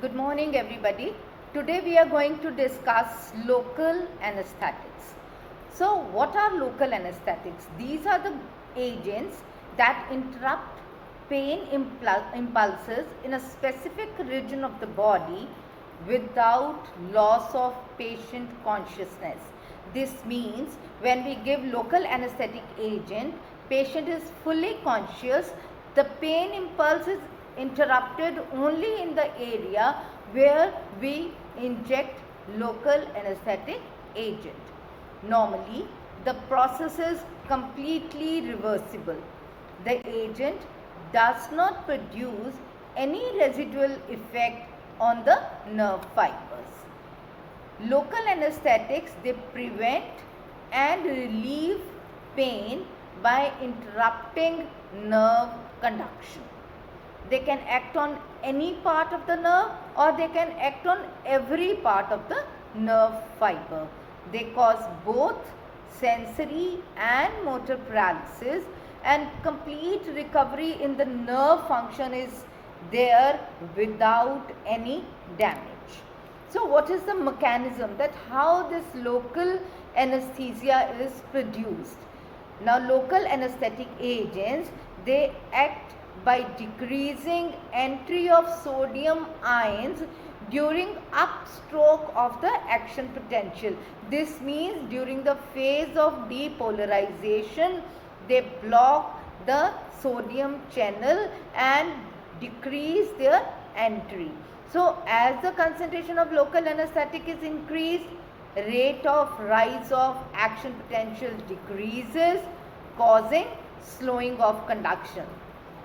Good morning, everybody. Today we are going to discuss local anesthetics. So, what are local anesthetics? These are the agents that interrupt pain impulses in a specific region of the body without loss of patient consciousness. This means when we give local anesthetic agent, patient is fully conscious. The pain impulse is interrupted only in the area where we inject local anesthetic agent. Normally, the process is completely reversible. The agent does not produce any residual effect on the nerve fibers. Local anesthetics, they prevent and relieve pain by interrupting nerve conduction. They can act on any part of the nerve or they can act on every part of the nerve fiber. They cause both sensory and motor paralysis, and complete recovery in the nerve function is there without any damage. So what is the mechanism, that how this local anesthesia is produced? Now, local anesthetic agents, they act by decreasing entry of sodium ions during upstroke of the action potential. This means during the phase of depolarization, they block the sodium channel and decrease their entry. So, as the concentration of local anesthetic is increased, rate of rise of action potential decreases, causing slowing of conduction.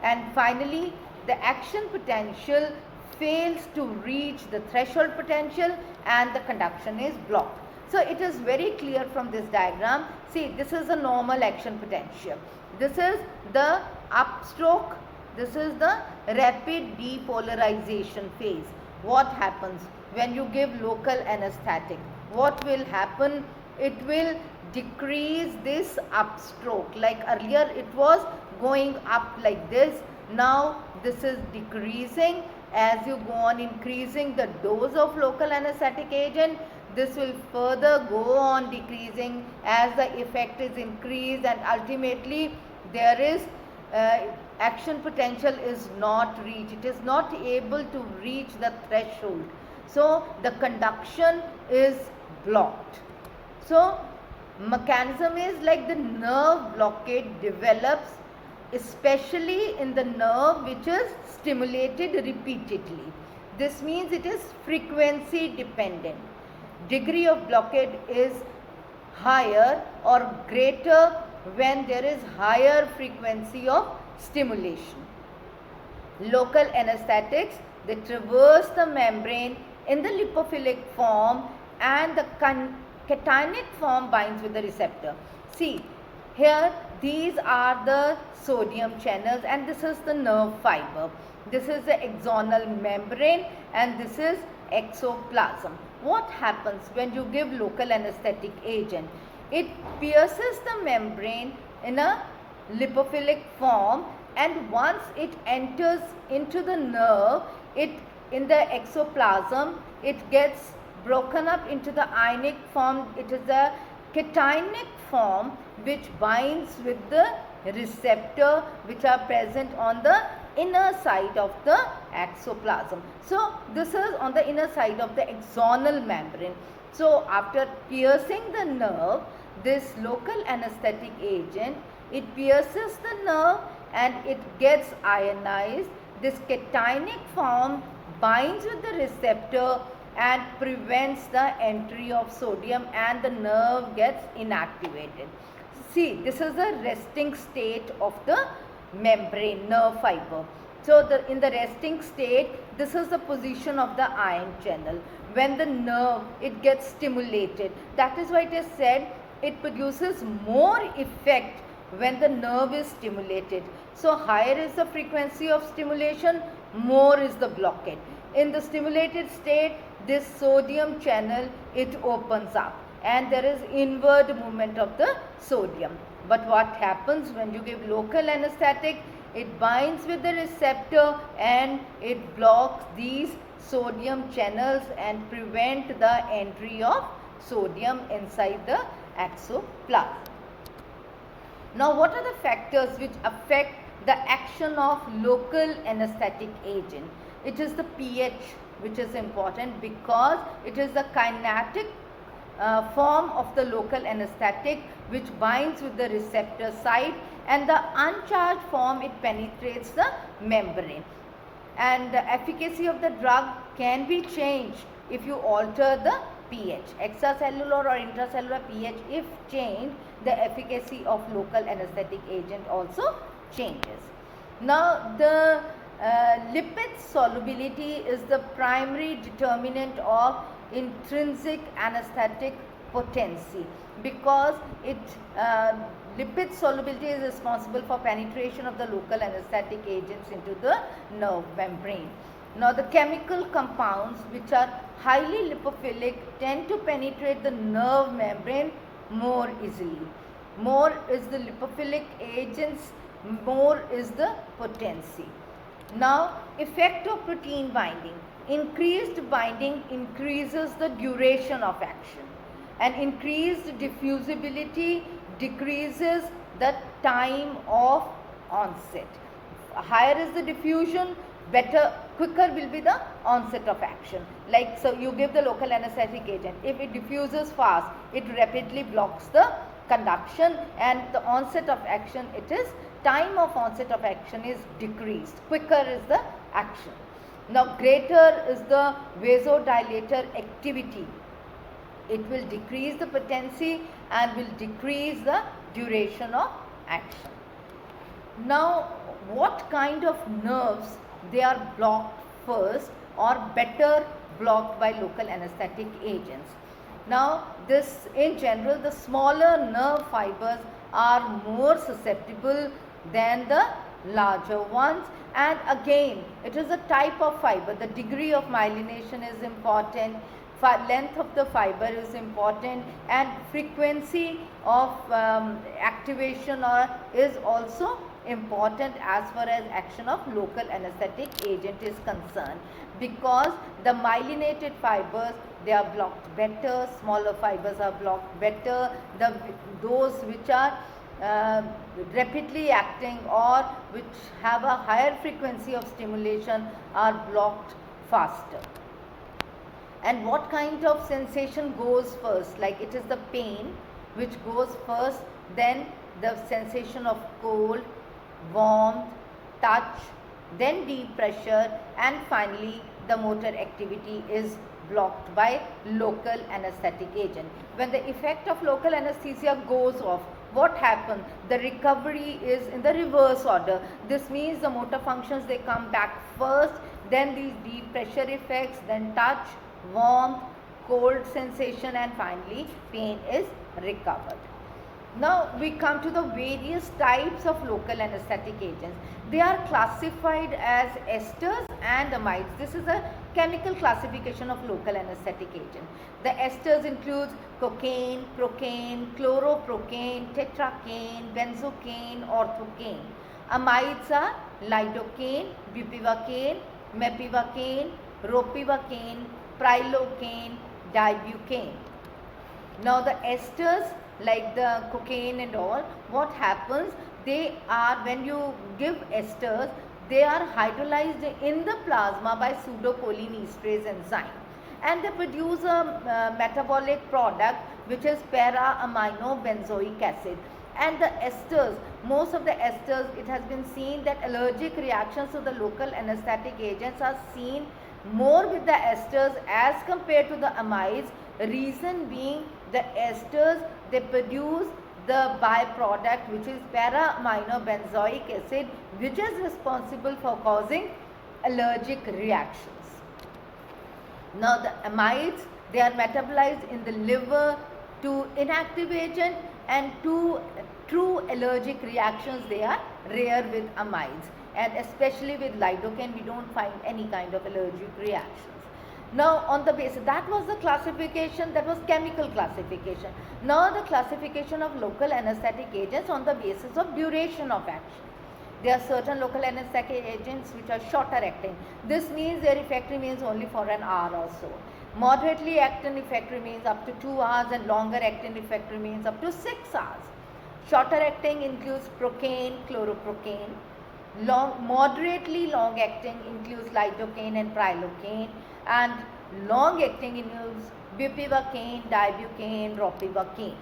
And finally, the action potential fails to reach the threshold potential and the conduction is blocked. So it is very clear from this diagram. See, this is a normal action potential. This is the upstroke. This is the rapid depolarization phase. What happens when you give local anesthetic? What will happen? It will decrease this upstroke. Like earlier it was going up like this. Now this is decreasing. As you go on increasing the dose of local anesthetic agent, this will further go on decreasing as the effect is increased, and ultimately there is action potential is not reached. It is not able to reach the threshold. So the conduction is blocked. So mechanism is like the nerve blockade develops especially in the nerve which is stimulated repeatedly. This means it is frequency dependent. Degree of blockade is higher or greater when there is higher frequency of stimulation. Local anesthetics, they traverse the membrane in the lipophilic form and the cationic form binds with the receptor. See, here these are the sodium channels and this is the nerve fiber. This is the axonal membrane and this is exoplasm. What happens when you give local anesthetic agent? It pierces the membrane in a lipophilic form, and once it enters into the nerve, it in the exoplasm, it gets broken up into the ionic form. It is a cationic form which binds with the receptor which are present on the inner side of the exoplasm. So this is on the inner side of the axonal membrane. So after piercing the nerve, this local anesthetic agent, it pierces the nerve and it gets ionized. This cationic form binds with the receptor and prevents the entry of sodium and the nerve gets inactivated. See, this is the resting state of the membrane, nerve fiber. So in the resting state, this is the position of the ion channel. When the nerve, it gets stimulated. That is why it is said it produces more effect when the nerve is stimulated. So higher is the frequency of stimulation, more is the blockade. In the stimulated state, this sodium channel, it opens up and there is inward movement of the sodium. But what happens when you give local anesthetic? It binds with the receptor and it blocks these sodium channels and prevent the entry of sodium inside the exoplasm. Now, what are the factors which affect the action of local anesthetic agent? It is the pH which is important because it is the kinetic form of the local anesthetic which binds with the receptor site, and the uncharged form it penetrates the membrane. And the efficacy of the drug can be changed if you alter the pH. Extracellular or intracellular pH, if changed, the efficacy of local anesthetic agent also changes. Now, the lipid solubility is the primary determinant of intrinsic anesthetic potency, because lipid solubility is responsible for penetration of the local anesthetic agents into the nerve membrane. Now, the chemical compounds which are highly lipophilic tend to penetrate the nerve membrane more easily. More is the lipophilic agents, more is the potency. Now, effect of protein binding. Increased binding increases the duration of action, and increased diffusibility decreases the time of onset. Higher is the diffusion, quicker will be the onset of action. Like, so you give the local anesthetic agent. If it diffuses fast, it rapidly blocks the conduction, and the onset of action, time of onset of action is decreased. Quicker is the action. Now, greater is the vasodilator activity. It will decrease the potency and will decrease the duration of action. Now, what kind of nerves they are blocked first or better blocked by local anesthetic agents? Now, this in general, the smaller nerve fibers are more susceptible than the larger ones, and again it is a type of fiber. The degree of myelination is important, length of the fiber is important, and frequency of activation is also important as far as action of local anesthetic agent is concerned, because the myelinated fibers, they are blocked better, smaller fibers are blocked better, those which are rapidly acting or which have a higher frequency of stimulation are blocked faster. And what kind of sensation goes first? Like, it is the pain which goes first, then the sensation of cold, warmth, touch, then deep pressure, and finally the motor activity is blocked by local anesthetic agent. When the effect of local anesthesia goes off, what happens? The recovery is in the reverse order. This means the motor functions, they come back first, then these deep pressure effects, then touch, warmth, cold sensation, and finally pain is recovered. Now we come to the various types of local anesthetic agents. They are classified as esters and amides. This is a chemical classification of local anesthetic agent. The esters includes cocaine, procaine, chloroprocaine, tetracaine, benzocaine, orthocaine. Amides are lidocaine, bupivacaine, mepivacaine, ropivacaine, prilocaine, dibucaine. Now the esters, like the cocaine and all, what happens? They are, when you give esters, they are hydrolyzed in the plasma by pseudocholinesterase enzyme, and they produce a metabolic product which is para-aminobenzoic acid. And the esters, most of the esters, it has been seen that allergic reactions to the local anesthetic agents are seen more with the esters as compared to the amides. Reason being, the esters, they produce the byproduct which is para-aminobenzoic acid, which is responsible for causing allergic reactions. Now the amides, they are metabolized in the liver to inactive agent, and to true allergic reactions, they are rare with amides, and especially with lidocaine we don't find any kind of allergic reactions. Now on the basis, that was the classification, that was chemical classification. Now the classification of local anesthetic agents on the basis of duration of action. There are certain local anesthetic agents which are shorter acting. This means their effect remains only for an hour or so. Moderately acting effect remains up to 2 hours, and longer acting effect remains up to 6 hours. Shorter acting includes procaine, chloroprocaine. Moderately long acting includes lidocaine and prilocaine, and long acting includes bupivacaine, dibucaine, ropivacaine.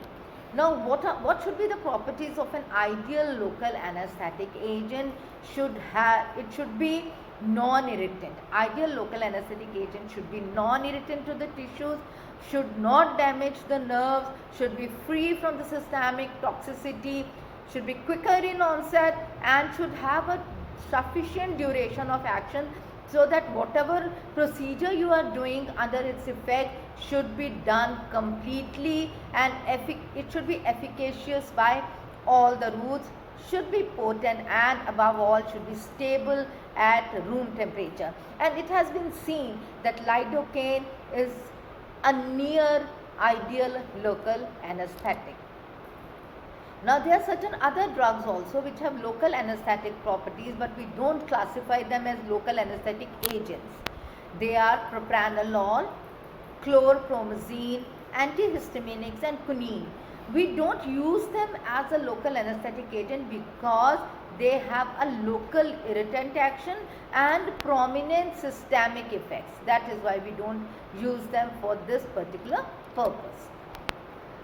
Now, what should be the properties of an ideal local anesthetic agent? It should be non-irritant. Ideal local anesthetic agent should be non-irritant to the tissues, should not damage the nerves, should be free from the systemic toxicity, should be quicker in onset, and should have a sufficient duration of action, so that whatever procedure you are doing under its effect should be done completely, and it should be efficacious by all the routes, should be potent, and above all should be stable at room temperature. And it has been seen that lidocaine is a near ideal local anesthetic. Now, there are certain other drugs also which have local anesthetic properties, but we don't classify them as local anesthetic agents. They are propranolol, chlorpromazine, antihistaminics, and quinine. We don't use them as a local anesthetic agent because they have a local irritant action and prominent systemic effects. That is why we don't use them for this particular purpose.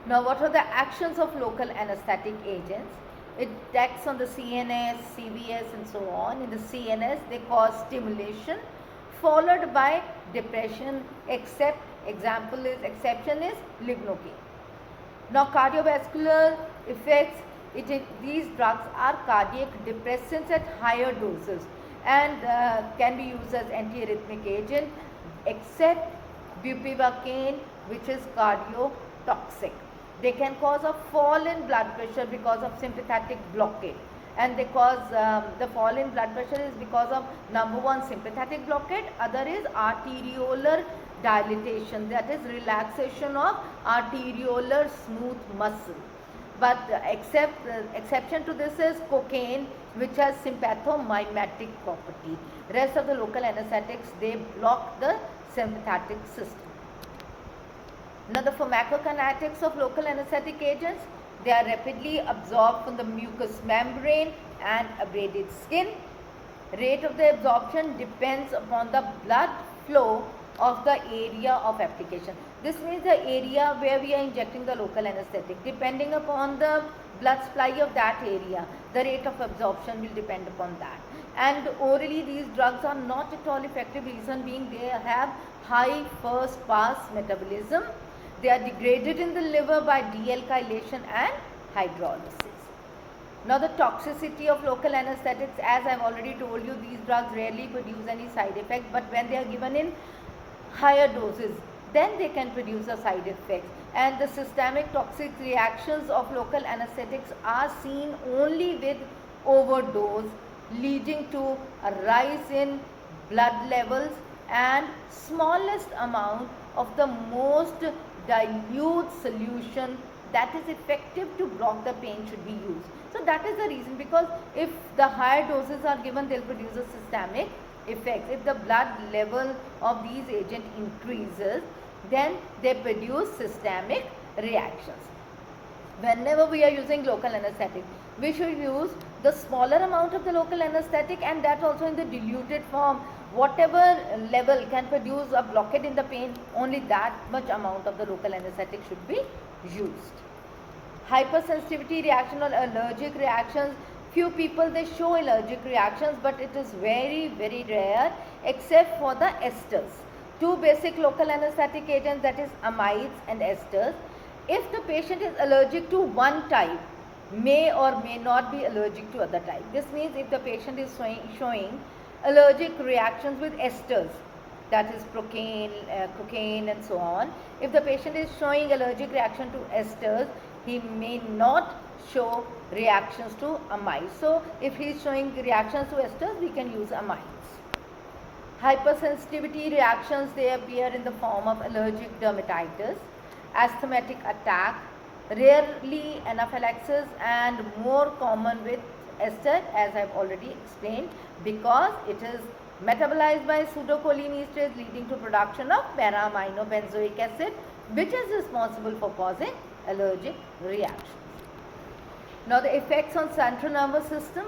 Now, what are the actions of local anesthetic agents? It acts on the CNS, CVS, and so on. In the CNS, they cause stimulation followed by depression, exception is lignocaine. Now, cardiovascular effects, these drugs are cardiac depressants at higher doses and can be used as antiarrhythmic agent, except bupivacaine, which is cardiotoxic. They can cause a fall in blood pressure because of sympathetic blockade, and they cause the fall in blood pressure is because of number one, sympathetic blockade, other is arteriolar dilatation, that is relaxation of arteriolar smooth muscle. But exception to this is cocaine, which has sympathomimetic property. Rest of the local anesthetics, they block the sympathetic system. Now, the pharmacokinetics of local anesthetic agents, they are rapidly absorbed from the mucous membrane and abraded skin. Rate of the absorption depends upon the blood flow of the area of application. This means the area where we are injecting the local anesthetic. Depending upon the blood supply of that area, the rate of absorption will depend upon that. And orally, these drugs are not at all effective, reason being they have high first pass metabolism. They are degraded in the liver by dealkylation and hydrolysis. Now, the toxicity of local anesthetics, as I have already told you, these drugs rarely produce any side effect, but when they are given in higher doses, then they can produce a side effect. And the systemic toxic reactions of local anesthetics are seen only with overdose, leading to a rise in blood levels, and smallest amount of the most dilute solution that is effective to block the pain should be used. So that is the reason, because if the higher doses are given, they will produce a systemic effect. If the blood level of these agents increases, then they produce systemic reactions. Whenever we are using local anesthetic, we should use the smaller amount of the local anesthetic, and that also in the diluted form. Whatever level can produce a blockade in the pain, only that much amount of the local anesthetic should be used. Hypersensitivity reaction or allergic reactions, few people they show allergic reactions, but it is very, very rare, except for the esters. Two basic local anesthetic agents, that is amides and esters. If the patient is allergic to one type, may or may not be allergic to other type. This means if the patient is showing allergic reactions with esters, that is procaine, cocaine, and so on. If the patient is showing allergic reaction to esters, he may not show reactions to amides. So, if he is showing reactions to esters, we can use amides. Hypersensitivity reactions, they appear in the form of allergic dermatitis, asthmatic attack, rarely anaphylaxis, and more common with ester, as I've already explained, because it is metabolized by pseudocholinesterase leading to production of para-aminobenzoic acid, which is responsible for causing allergic reactions. Now the effects on central nervous system,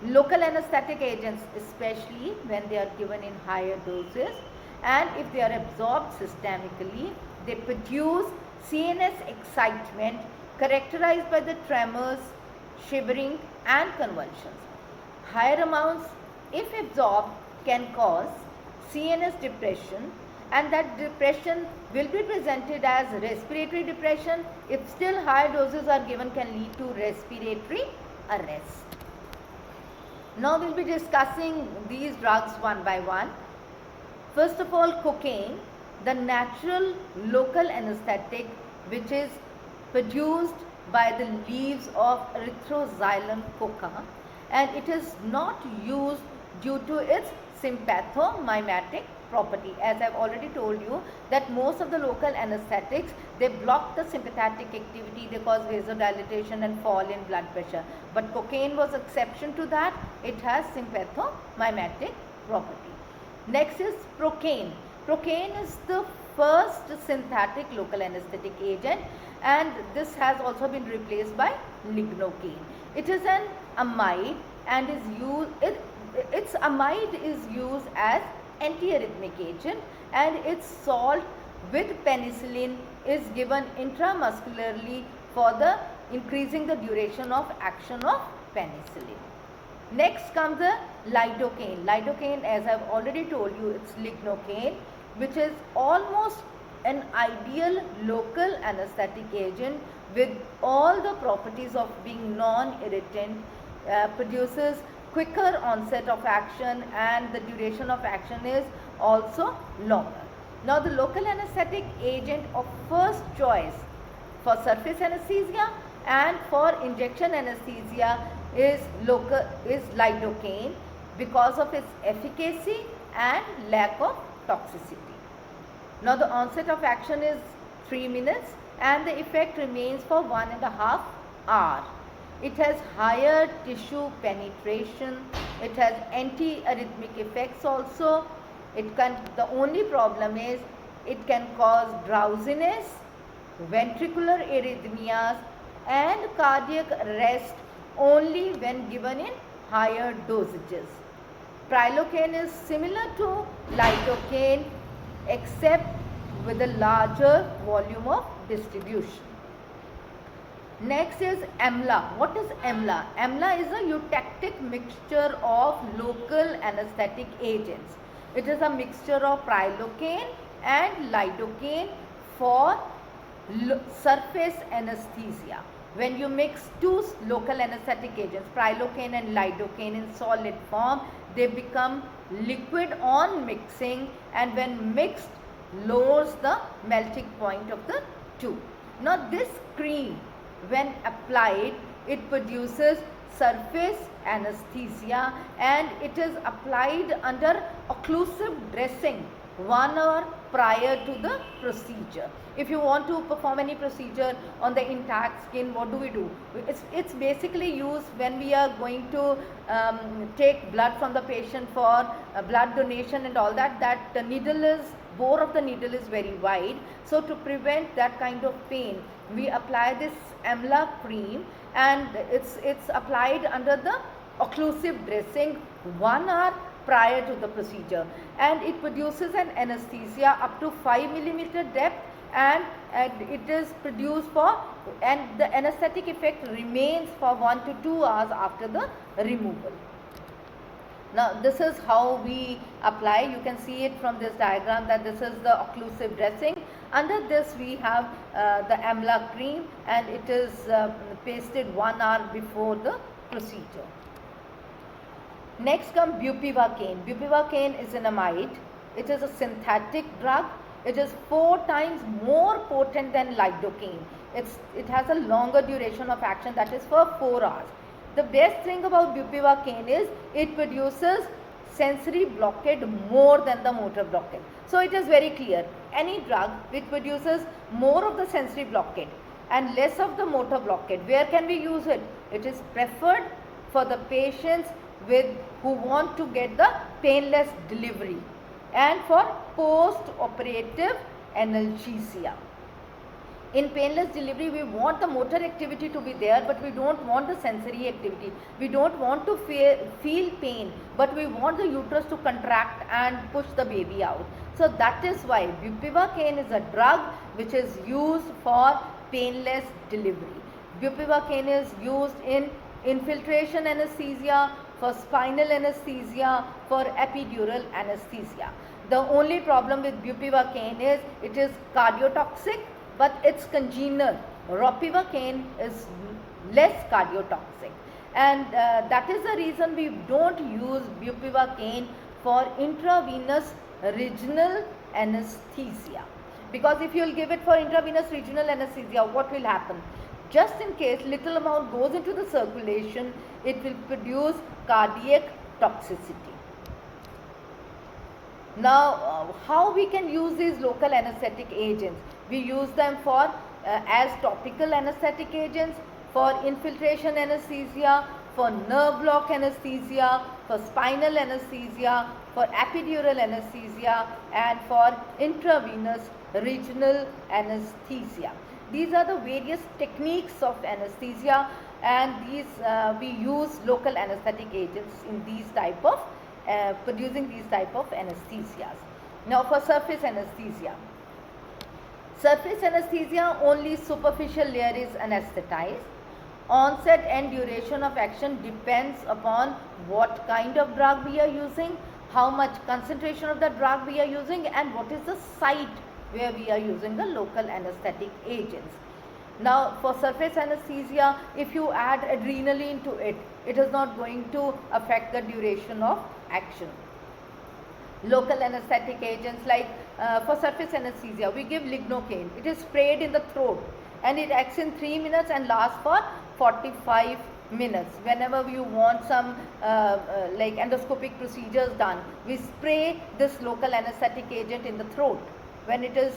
local anesthetic agents, especially when they are given in higher doses and if they are absorbed systemically, they produce CNS excitement characterized by the tremors, shivering and convulsions. Higher amounts, if absorbed, can cause CNS depression, and that depression will be presented as respiratory depression. If still higher doses are given, can lead to respiratory arrest. Now we will be discussing these drugs one by one. First of all, cocaine, the natural local anesthetic which is produced by the leaves of Erythroxylon coca, and it is not used due to its sympathomimetic property. As I have already told you that most of the local anesthetics, they block the sympathetic activity, they cause vasodilatation and fall in blood pressure. But cocaine was exception to that, it has sympathomimetic property. Next is procaine. Procaine is the first synthetic local anesthetic agent, and this has also been replaced by lignocaine. It is an amide and is used, its amide is used as antiarrhythmic agent, and its salt with penicillin is given intramuscularly for the increasing the duration of action of penicillin. Next comes the lidocaine. Lidocaine, as I have already told you, it's lignocaine, which is almost an ideal local anesthetic agent with all the properties of being non-irritant, produces quicker onset of action, and the duration of action is also longer. Now the local anesthetic agent of first choice for surface anesthesia and for injection anesthesia is lidocaine because of its efficacy and lack of toxicity. Now the onset of action is 3 minutes and the effect remains for 1.5 hours. It has higher tissue penetration, it has anti-arrhythmic effects also. The only problem is it can cause drowsiness, ventricular arrhythmias and cardiac arrest only when given in higher dosages. Prilocaine is similar to lidocaine except with a larger volume of distribution. Next is AMLA. What is AMLA? AMLA is a eutectic mixture of local anesthetic agents. It is a mixture of prilocaine and lidocaine for surface anesthesia. When you mix two local anesthetic agents, prilocaine and lidocaine in solid form, they become liquid on mixing, and when mixed lowers the melting point of the two. Now this cream, when applied, it produces surface anesthesia and it is applied under occlusive dressing 1 hour prior to the procedure. If you want to perform any procedure on the intact skin, what do? It's basically used when we are going to take blood from the patient for blood donation and all that. That needle bore of the needle is very wide. So to prevent that kind of pain, we apply this AMLA cream, and it's applied under the occlusive dressing 1 hour prior to the procedure, and it produces an anesthesia up to 5 millimeter depth, and it is produced for, and the anesthetic effect remains for 1 to 2 hours after the removal. Now this is how we apply. You can see it from this diagram that this is the occlusive dressing. Under this we have the AMLA cream, and it is pasted 1 hour before the procedure. Next comes bupivacaine. Bupivacaine is an amide. It is a synthetic drug. It is 4 times more potent than lidocaine. It has a longer duration of action, that is for 4 hours. The best thing about bupivacaine is it produces sensory blockade more than the motor blockade. So it is very clear, any drug which produces more of the sensory blockade and less of the motor blockade, where can we use it? It is preferred for the patients who want to get the painless delivery and for post-operative analgesia. In painless delivery, we want the motor activity to be there, but we don't want the sensory activity. We don't want to feel pain, but we want the uterus to contract and push the baby out. So that is why bupivacaine is a drug which is used for painless delivery. Bupivacaine is used in infiltration anesthesia, for spinal anesthesia, for epidural anesthesia. The only problem with bupivacaine is it is cardiotoxic, but it's congenial. Ropivacaine is less cardiotoxic, and that is the reason we don't use bupivacaine for intravenous regional anesthesia. Because if you will give it for intravenous regional anesthesia, what will happen? Just in case little amount goes into the circulation, it will produce cardiac toxicity. Now, how we can use these local anesthetic agents? We use them for as topical anesthetic agents, for infiltration anesthesia, for nerve block anesthesia, for spinal anesthesia, for epidural anesthesia, and for intravenous regional anesthesia. These are the various techniques of anesthesia, and these we use local anesthetic agents in these type of producing these type of anesthesias. Now for surface anesthesia. Surface anesthesia, only superficial layer is anesthetized. Onset and duration of action depends upon what kind of drug we are using, how much concentration of the drug we are using, and what is the site where we are using the local anesthetic agents. Now for surface anesthesia, if you add adrenaline to it, it is not going to affect the duration of action. Local anesthetic agents, like for surface anesthesia, we give lignocaine. It is sprayed in the throat and it acts in 3 minutes and lasts for 45 minutes. Whenever you want some like endoscopic procedures done, we spray this local anesthetic agent in the throat. When it is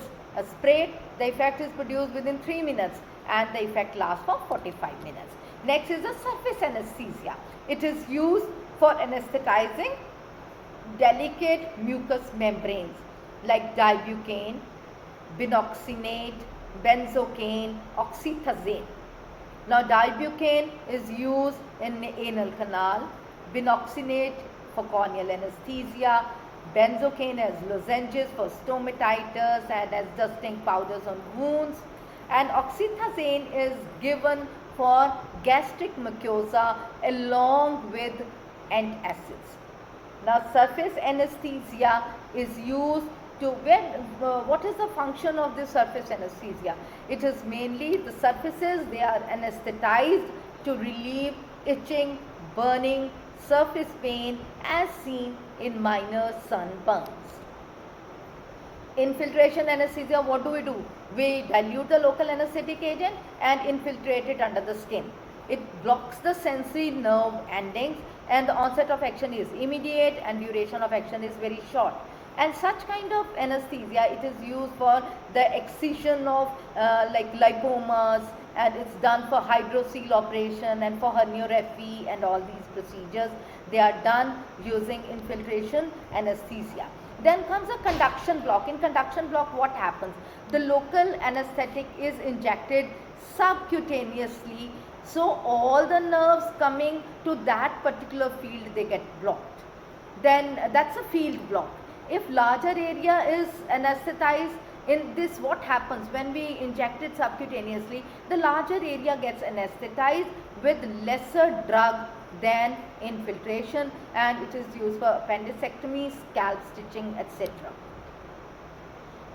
sprayed, the effect is produced within 3 minutes and the effect lasts for 45 minutes. Next is the surface anesthesia. It is used for anesthetizing delicate mucous membranes like dibucaine, binoxinate, benzocaine, oxythazane. Now dibucaine is used in anal canal, binoxinate for corneal anesthesia, benzocaine as lozenges for stomatitis and as dusting powders on wounds, and oxythazane is given for gastric mucosa along with antacids. Now surface anesthesia is used to, what is the function of this surface anesthesia? It is mainly the surfaces, they are anesthetized to relieve itching, burning, surface pain as seen in minor sunburns. Infiltration anesthesia, what do? We dilute the local anesthetic agent and infiltrate it under the skin. It blocks the sensory nerve endings and the onset of action is immediate and duration of action is very short. And such kind of anesthesia, it is used for the excision of like lipomas, and it's done for hydrocele operation and for herniorrhaphy and all these procedures. They are done using infiltration anesthesia. Then comes a conduction block. In conduction block, what happens? The local anesthetic is injected subcutaneously, so all the nerves coming to that particular field, they get blocked. Then that's a field block. If larger area is anesthetized, in this what happens when we inject it subcutaneously, the larger area gets anesthetized with lesser drug than infiltration, and it is used for appendicectomy, scalp stitching, etc.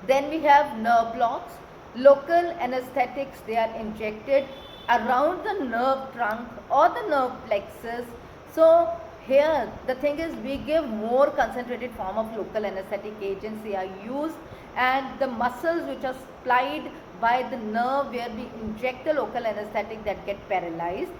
Then we have nerve blocks. Local anesthetics, they are injected around the nerve trunk or the nerve plexus. So here the thing is, we give more concentrated form of local anesthetic agents. They are used, and the muscles which are supplied by the nerve where we inject the local anesthetic, that get paralyzed.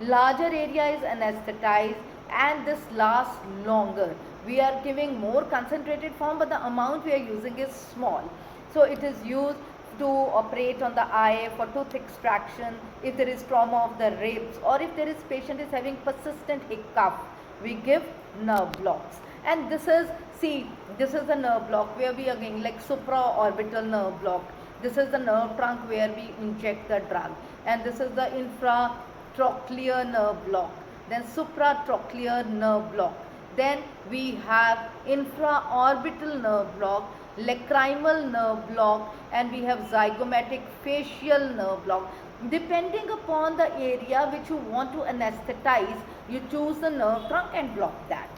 Larger area is anesthetized and this lasts longer. We are giving more concentrated form, but the amount we are using is small. So it is used to operate on the eye for tooth extraction, if there is trauma of the ribs, or if there is patient is having persistent hiccup, we give nerve blocks. And this is, see, this is the nerve block where we are going like supraorbital nerve block. This is the nerve trunk where we inject the drug, and this is the infratrochlear nerve block, then supratrochlear nerve block. Then we have infraorbital nerve block, lacrimal nerve block, and we have zygomatic facial nerve block. Depending upon the area which you want to anesthetize, you choose the nerve trunk and block that.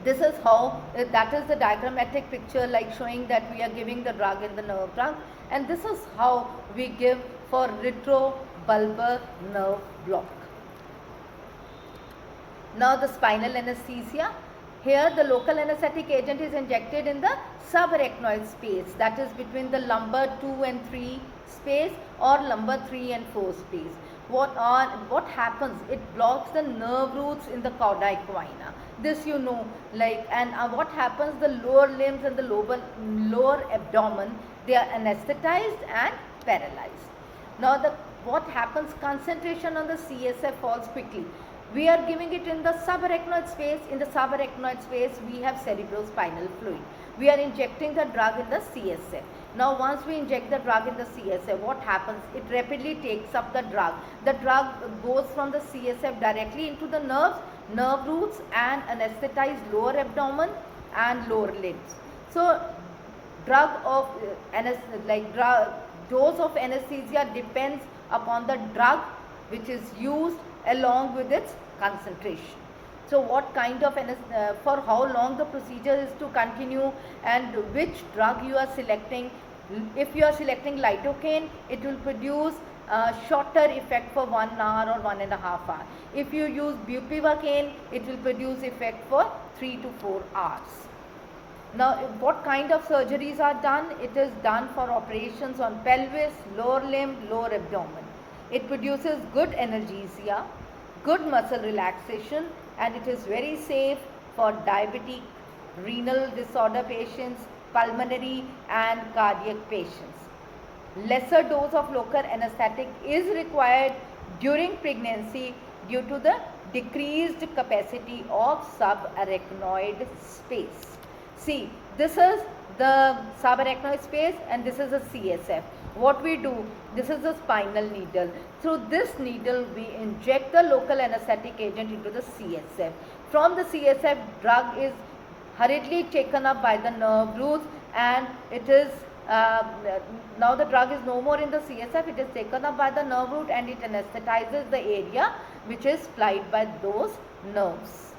This is how, that is the diagrammatic picture like showing that we are giving the drug in the nerve trunk, and this is how we give for retrobulbar nerve block. Now the spinal anesthesia. Here the local anesthetic agent is injected in the subarachnoid space, that is between the lumbar 2 and 3 space or lumbar 3 and 4 space. What happens? It blocks the nerve roots in the cauda equina. This you know, like, and what happens? The lower limbs and the lower abdomen, they are anesthetized and paralyzed. Now what happens? Concentration on the CSF falls quickly. We are giving it in the subarachnoid space. In the subarachnoid space, we have cerebrospinal fluid. We are injecting the drug in the CSF. Now, once we inject the drug in the CSF, what happens? It rapidly takes up the drug. The drug goes from the CSF directly into the nerves, nerve roots, and anesthetize lower abdomen and lower limbs. So, dose of anesthesia depends upon the drug which is used along with its concentration. So what kind of for how long the procedure is to continue and which drug you are selecting. If you are selecting lidocaine, it will produce a shorter effect for 1 hour or 1.5 hours. If you use bupivacaine, it will produce effect for 3 to 4 hours. Now, what kind of surgeries are done? It is done for operations on pelvis, lower limb, lower abdomen. It produces good analgesia, good muscle relaxation, and it is very safe for diabetic, renal disorder patients, pulmonary and cardiac patients. Lesser dose of local anesthetic is required during pregnancy due to the decreased capacity of subarachnoid space. See, this is the subarachnoid space and this is a CSF. What we do, this is the spinal needle. Through this needle, we inject the local anesthetic agent into the CSF. From the CSF, drug is hurriedly taken up by the nerve roots, and it is now the drug is no more in the CSF. It is taken up by the nerve root and it anesthetizes the area which is plied by those nerves.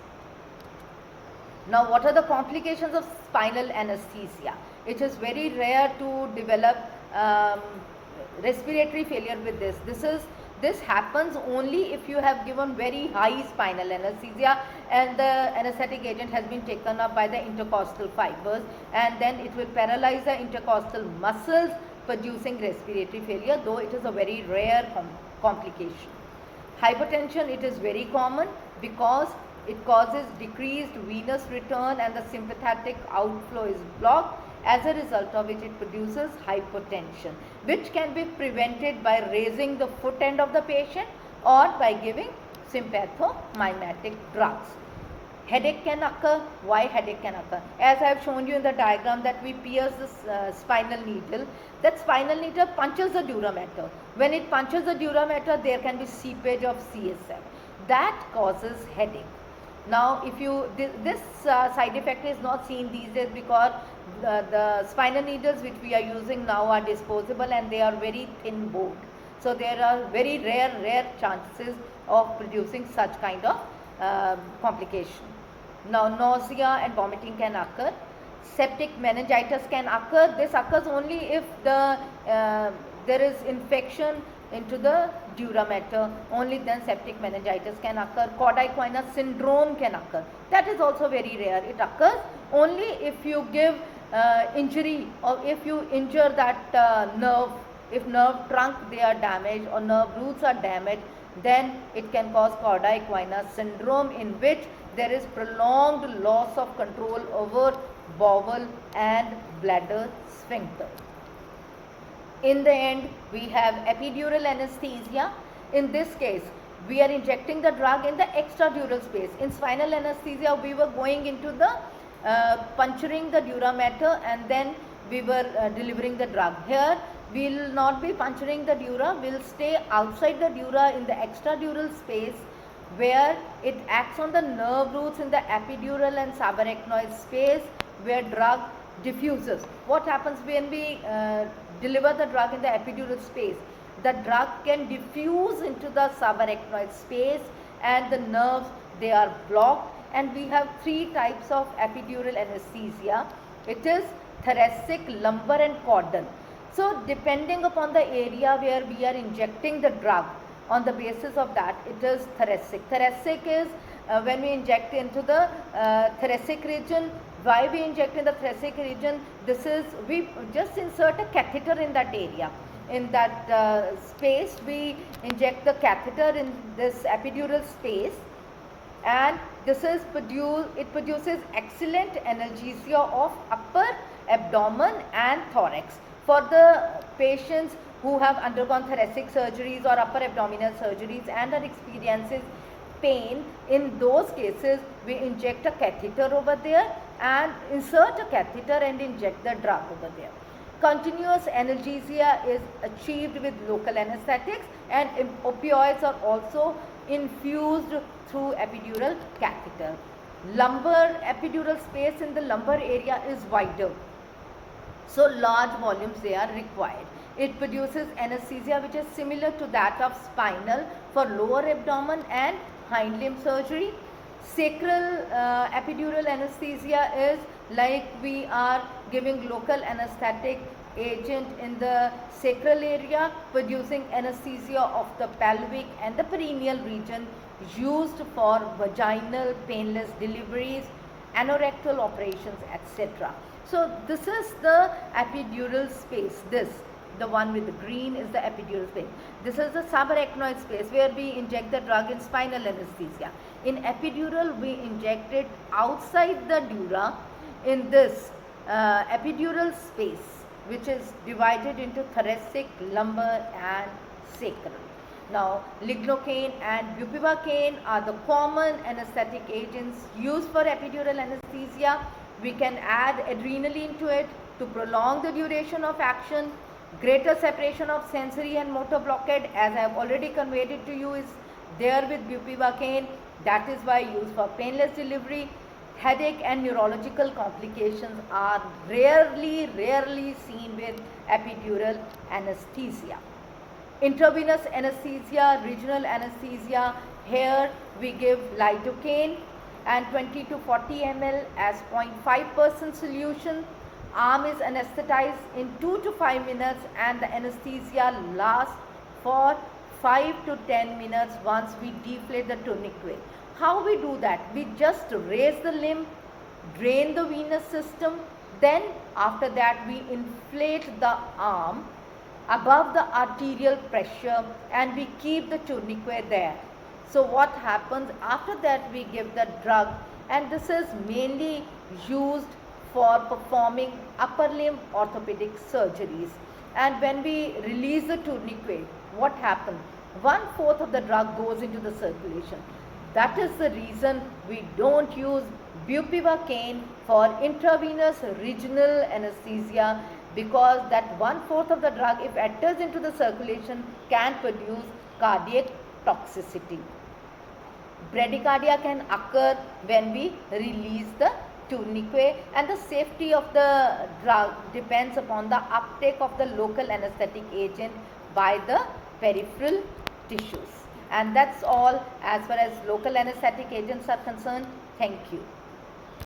Now, what are the complications of spinal anesthesia? It is very rare to develop respiratory failure with this. This happens only if you have given very high spinal anesthesia and the anesthetic agent has been taken up by the intercostal fibers, and then it will paralyze the intercostal muscles, producing respiratory failure, though it is a very rare complication. Hypertension, it is very common because it causes decreased venous return and the sympathetic outflow is blocked, as a result of which it produces hypotension, which can be prevented by raising the foot end of the patient or by giving sympathomimetic drugs. Headache can occur. Why headache can occur? As I have shown you in the diagram that we pierce the spinal needle, that spinal needle punches the dura mater. When it punches the dura mater, there can be seepage of CSF. That causes headache. Now, if you this side effect is not seen these days because the spinal needles which we are using now are disposable and they are very thin bored. So there are very rare chances of producing such kind of complication. Now, nausea and vomiting can occur. Septic meningitis can occur. This occurs only if there is infection into the dura mater. Only then septic meningitis can occur. Cauda equina syndrome can occur. That is also very rare. It occurs only if you give injury or if you injure that nerve. If nerve trunk they are damaged or nerve roots are damaged, then it can cause cauda equina syndrome, in which there is prolonged loss of control over bowel and bladder sphincter. In the end, we have epidural anesthesia. In this case, we are injecting the drug in the extradural space. In spinal anesthesia, we were going into the puncturing the dura mater and then we were delivering the drug. Here, we will not be puncturing the dura, we will stay outside the dura in the extradural space where it acts on the nerve roots in the epidural and subarachnoid space where drug diffuses. What happens when we deliver the drug in the epidural space? The drug can diffuse into the subarachnoid space and the nerves, they are blocked, and we have three types of epidural anesthesia. It is thoracic, lumbar and caudal. So depending upon the area where we are injecting the drug, on the basis of that it is thoracic. Thoracic is when we inject into the thoracic region. Why we inject in the thoracic region? This is, we just insert a catheter in that area. In that space we inject the catheter in this epidural space, and this is it produces excellent analgesia of upper abdomen and thorax. For the patients who have undergone thoracic surgeries or upper abdominal surgeries and are experiencing pain, in those cases we inject a catheter over there and insert a catheter and inject the drug over there. Continuous analgesia is achieved with local anesthetics, and opioids are also infused through epidural catheter. Lumbar epidural space in the lumbar area is wider, so large volumes they are required. It produces anesthesia which is similar to that of spinal for lower abdomen and hind limb surgery. Sacral epidural anesthesia is like we are giving local anesthetic agent in the sacral area, producing anesthesia of the pelvic and the perineal region, used for vaginal painless deliveries, anorectal operations, etc. So this is the epidural space. The one with the green is the epidural space. This is the subarachnoid space where we inject the drug in spinal anesthesia. In epidural, we inject it outside the dura in this epidural space, which is divided into thoracic, lumbar and sacral. Now, lignocaine and bupivacaine are the common anesthetic agents used for epidural anesthesia. We can add adrenaline to it to prolong the duration of action. Greater separation of sensory and motor blockade, as I have already conveyed it to you, is there with bupivacaine. That is why used for painless delivery. Headache and neurological complications are rarely seen with epidural anesthesia. Intravenous anesthesia, regional anesthesia, here we give lidocaine and 20 to 40 ml as 0.5% solution. Arm is anesthetized in 2 to 5 minutes and the anesthesia lasts for 5 to 10 minutes once we deflate the tourniquet. How we do that? We just raise the limb, drain the venous system, then after that we inflate the arm above the arterial pressure and we keep the tourniquet there. So what happens after that, we give the drug, and this is mainly used for performing upper limb orthopedic surgeries. And when we release the tourniquet, what happens? 1/4 of the drug goes into the circulation. That is the reason we don't use bupivacaine for intravenous regional anesthesia, because that 1/4 of the drug, if enters into the circulation, can produce cardiac toxicity. Bradycardia can occur when we release the tourniquet, and the safety of the drug depends upon the uptake of the local anesthetic agent by the peripheral tissues. And that's all as far as local anesthetic agents are concerned. Thank you.